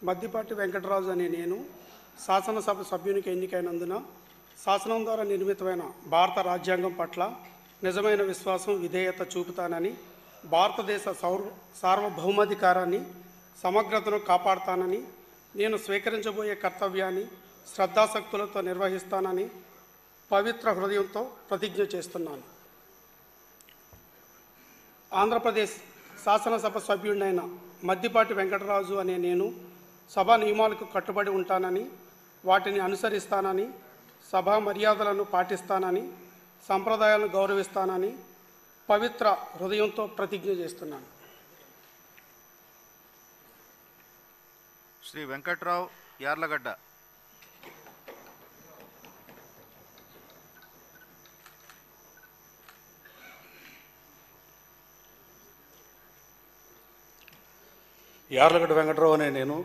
మద్దిపాటి వెంకటరాజు అనే నేను శాసనసభ సభ్యునికి ఎన్నికైనందున శాసనం ద్వారా నిర్మితమైన భారత రాజ్యాంగం పట్ల నిజమైన విశ్వాసం విధేయత చూపుతానని, భారతదేశ సార్వభౌమాధికారాన్ని సమగ్రతను కాపాడుతానని, నేను స్వీకరించబోయే కర్తవ్యాన్ని శ్రద్ధాశక్తులతో నిర్వహిస్తానని పవిత్ర హృదయంతో ప్రతిజ్ఞ చేస్తున్నాను. ఆంధ్రప్రదేశ్ శాసనసభ సభ్యుడినైన మద్దిపాటి వెంకటరాజు అనే నేను సభా నియమాలకు కట్టుబడి ఉంటానని, వాటిని అనుసరిస్తానని, సభా మర్యాదలను పాటిస్తానని, సంప్రదాయాలను గౌరవిస్తానని పవిత్ర హృదయంతో ప్రతిజ్ఞ చేస్తున్నాను. శ్రీ వెంకట్రావు యార్లగడ్డ. యార్లగడ్డ వెంకట్రావు అనే నేను